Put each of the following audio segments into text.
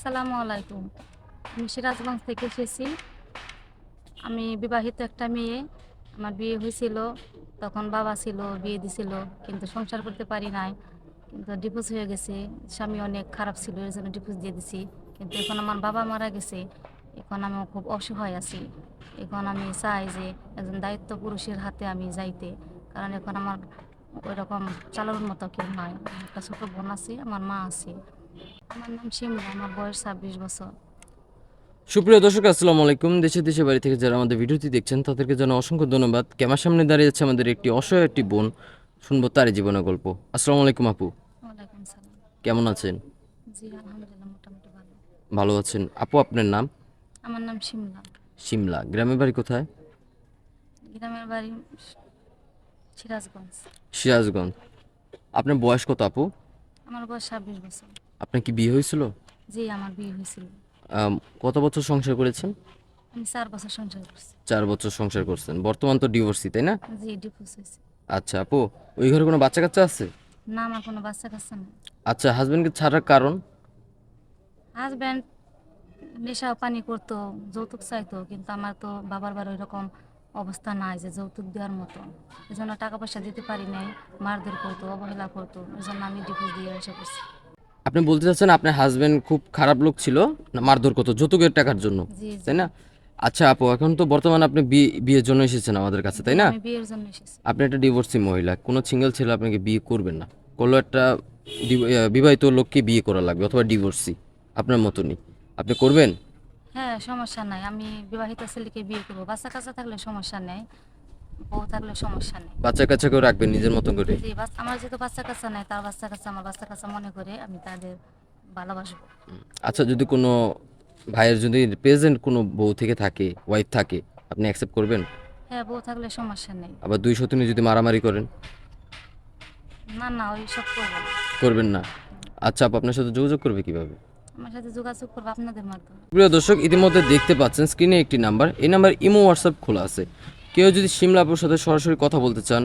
আসসালামু আলাইকুম। আমি সিরাজগঞ্জ থেকে এসেছি। আমি বিবাহিত একটা মেয়ে। আমার বিয়ে হয়েছিল, তখন বাবা ছিল, বিয়ে দিছিল, কিন্তু সংসার করতে পারি নাই। কিন্তু ডিভোর্স হয়ে গেছে। স্বামী অনেক খারাপ ছিল, এর জন্য ডিভোর্স দিয়ে দিছি। কিন্তু এখন আমার বাবা মারা গেছে। এখন আমি খুব অসহায় আছি। এখন আমি চাই যে একজন দায়িত্ব পুরুষের হাতে আমি যাইতে, কারণ এখন আমার ওই রকম চালানোর মতো কেউ নাই। একটা ছোট বোন আছে, আমার মা আছে। আমার নাম শিমুল, আমার বয়স 26 বছর। সুপ্রিয় দর্শক, আসসালামু আলাইকুম। দেশে দেশে বাড়ি থেকে যারা আমাদের ভিডিওটি দেখছেন তাদেরকে যেন অসংখ্য ধন্যবাদ। ক্যামেরার সামনে দাঁড়িয়ে আছে আমাদের একটি অসহায় একটি বোন। শুনবো তারই জীবনের গল্প। আসসালামু আলাইকুম আপু, ওয়ালাইকুম সালাম। কেমন আছেন? জি আলহামদুলিল্লাহ, মোটামুটি ভালো। ভালো আছেন আপু? আপনার নাম? আমার নাম শিমলা। শিমলা। গ্রামের বাড়ি কোথায়? গ্রামের বাড়ি সিরাজগঞ্জ। সিরাজগঞ্জ। আপনার বয়স কত আপু? আমার বয়স 26 বছর। আপনার কি বিয়ে হয়েছিল? জি আমার বিয়ে হয়েছিল। আম, কত বছর সংসার করেছেন? আমি 4 বছর সংসার করছি। 4 বছর সংসার করছেন। বর্তমান তো ডিভোর্সি, তাই না? জি ডিভোর্স হয়েছে। আচ্ছা আপু, ওই ঘরে কোনো বাচ্চা কাচ্চা আছে? না আমার কোনো বাচ্চা কাচ্চা নেই। আচ্ছা, হাজবেন্ডকে ছাড়ার কারণ? হাজব্যান্ড নেশা পানি করতো, যৌতুক চাইতো, কিন্তু আমার তো বাবার বাড়ি ওইরকম অবস্থা নাই যে যৌতুক দেওয়ার মতো। এই জন্য টাকা পয়সা দিতে পারি নাই। মারধর করতো, অবহেলা করতো, এই জন্য আমি ডিভোর্স দিয়ে এসে করছি। আপনি বলতে চাচ্ছেন আপনার হাজবেন্ড খুব খারাপ লোক ছিল, না মারধর করতো যৌতুকের টাকার জন্য, জি জি। তাই না? আচ্ছা আপু, এখন তো বর্তমানে আপনি বিয়ের জন্য এসেছেন আমাদের কাছে, জি তাই না? আমি বিয়ের জন্য এসেছি। আপনি একটা ডিভোর্সি মহিলা, কোনো সিঙ্গেল ছেলে আপনাকে বিয়ে করবেন না। করলেও একটা বিবাহিত লোককে বিয়ে করা লাগবে, অথবা ডিভোর্সি আপনার মতনই। আপনি করবেন? হ্যাঁ সমস্যা নাই, আমি বিবাহিত ছেলেকে বিয়ে করবো। বাচ্চা কাচ্চা থাকলে সমস্যা নেই, বউ থাকলে সমস্যা নেই। বাচ্চা কাচ্চাকেও রাখবেন নিজের মতো করে? জি আমার যেহেতু বাচ্চা কাচ্চা নাই, তার বাচ্চা কাচ্চা আমার বাচ্চা কাচ্চা মনে করে আমি তাদের ভালোবাসবো। আচ্ছা, যদি কোনো ভাইয়ের যদি প্রেজেন্ট কোনো বউ থেকে থাকে, ওয়াইফ থাকে, আপনি অ্যাকসেপ্ট করবেন? হ্যাঁ বউ থাকলে সমস্যা নেই। আবার দুই সতিনী যদি মারামারি করেন? না না ওই সব করবো না। করবেন না? আচ্ছা আপু, আপনার সাথে যোগাযোগ করবে কিভাবে? আমার সাথে যোগাযোগ করবো আপনাদের মাধ্যমে। প্রিয় দর্শক, ইতিমধ্যে দেখতে পাচ্ছেন স্ক্রিনে একটি নাম্বার। এই নাম্বার ইমো হোয়াটসঅ্যাপ খোলা আছে। কেউ যদি শিমলাপুর সাথে সরাসরি কথা বলতে চান,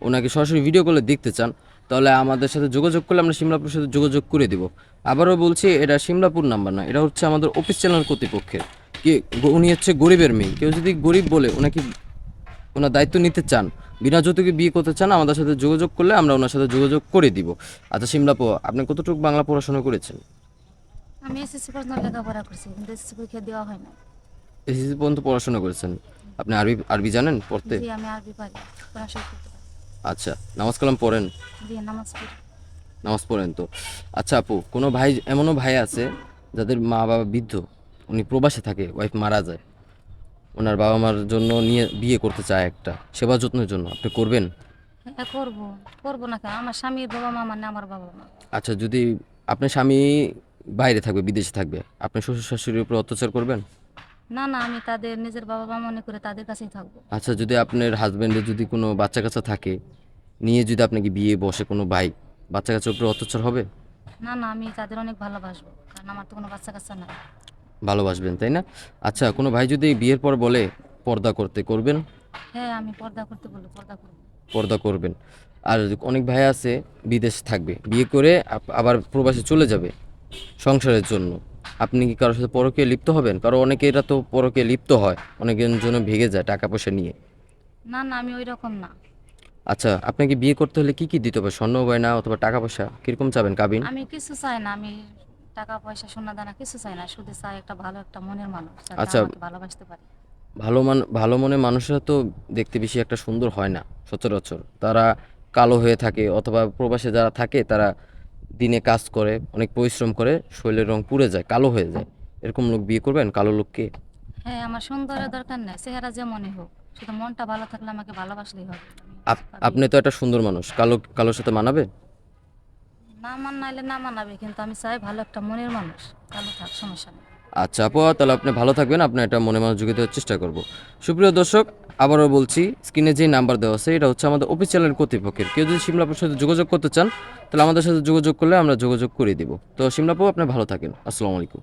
ওনাকে সরাসরি ভিডিও কলে দেখতে চান, তাহলে আমাদের সাথে যোগাযোগ করলে আমরা শিমলাপুর সাথে যোগাযোগ করে দিব। আবারও বলছি, এটা শিমলাপুর নাম্বার না, এটা হচ্ছে আমাদের অফিস চ্যানেল কর্তৃপক্ষের। কে উনি হচ্ছে গরিবের মেয়ে। কেউ যদি গরিব বলে ওনাকে ওনার দায়িত্ব নিতে চান, বিনা যৌতুকে বিয়ে করতে চান, আমাদের সাথে যোগাযোগ করলে আমরা ওনার সাথে যোগাযোগ করে দিব। আচ্ছা শিমলাপু, আপনি কতটুকু বাংলা পড়াশোনা করেছেন? আমি এসএসসি পর্যন্ত লেখাপড়া করছি, কিন্তু এসএসসি পরীক্ষা দেওয়া হয় না। এসএসসি পর্যন্ত পড়াশোনা করেছেন? আপনি আরবি আরবি জানেন পড়তে? জি আমি আরবি পারি, কোরআন শরীফ পড়তে পারি। আচ্ছা, নামাজ কালাম পড়েন? জি নামাজ পড়ি। নামাজ পড়েন তো। আচ্ছা আপু, কোনো ভাই, এমনও ভাই আছে যাদের মা বাবা বৃদ্ধ, উনি প্রবাসে থাকে, ওয়াইফ মারা যায়, ওনার বাবা মার জন্য নিয়ে বিয়ে করতে চায় একটা সেবা যত্নের জন্য, আপনি করবেন? হ্যাঁ করবো। করবো না কেন, আমার স্বামীর বাবা মা মানে আমার বাবা মা। আচ্ছা, যদি আপনার স্বামী বাইরে থাকবে, বিদেশে থাকবে, আপনি শ্বশুর শাশুড়ির উপর অত্যাচার করবেন? না না আমি তাদের নিজের বাবা মা মনে করে তাদের কাছেই থাকবো। আচ্ছা, যদি আপনার হাজবেন্ডের যদি কোনো বাচ্চা কাচ্চা থাকে, নিয়ে যদি আপনাকে বিয়ে বসে কোনো ভাই, বাচ্চা কাচ্চার উপর অত্যাচার হবে? না না আমি তাদের অনেক ভালোবাসবো, কারণ আমার তো কোনো বাচ্চা কাচ্চা নাই। ভালোবাসবেন, তাই না? আচ্ছা, কোনো ভাই যদি বিয়ের পর বলে পর্দা করতে, করবেন? হ্যাঁ আমি পর্দা করতে বলবো, পর্দা করবো। পর্দা করবেন। আর অনেক ভাই আছে বিদেশ থাকবে, বিয়ে করে আবার প্রবাসে চলে যাবে সংসারের জন্য, আপনি কি কারোর সাথে পরকীয়ায় লিপ্ত হবেন? কারণ অনেকে এরা তো পরকীয়ায় লিপ্ত হয়, অনেকের জন্য ভেগে যায় টাকা পয়সা নিয়ে। না না আমি ওই রকম না। আচ্ছা, আপনাকে বিয়ে করতে হলে কি কি দিতে হবে? স্বর্ণ গয়না অথবা টাকা পয়সা কিরকম চাবেন কাবিন? আমি কিছু চাই না, আমি টাকা পয়সা সোনা দানা কিছু চাই না, শুধু চাই একটা ভালো একটা মনের মানুষ যাতে আচ্ছা, আমাকে ভালোবাসতে পারে। ভালো মনে মানুষরা তো দেখতে বেশি একটা সুন্দর হয় না সচরাচর। তারা কালো হয়ে থাকে, অথবা প্রবাসে যারা থাকে তারা দিনে কাজ করে, অনেক পরিশ্রম করে, শরীরের রং পুড়ে যায়, কালো হয়ে যায়। এরকম লোক বিয়ে করবেন, কালো লোককে? হ্যাঁ আমার সুন্দরের দরকার নেই, চেহারা যেমনই হোক, শুধু মনটা ভালো থাকলে আমাকে ভালোবাসলেই হবে। আমি আপনি তো একটা সুন্দর মানুষ, কালোর সাথে মানাবে? না মানাইলে না মানাবে, কিন্তু আমি চাই ভালো একটা মনের মানুষ, ভালো থাক, সমস্যা নেই। আচ্ছা আপু, তাহলে আপনি ভালো থাকবেন, আপনার এটা মনে মনোযোগী দেওয়ার চেষ্টা করব। সুপ্রিয় দর্শক, আবারও বলছি, স্ক্রিনে যে নাম্বার দেওয়া আছে এটা হচ্ছে আমাদের অফিসিয়ালের কর্তৃপক্ষের। কেউ যদি সিমলাপুর সাথে যোগাযোগ করতে চান, তাহলে আমাদের সাথে যোগাযোগ করলে আমরা যোগাযোগ করে দিব। তো সিমলাপু, আপনি ভালো থাকেন। আসসালামু আলাইকুম।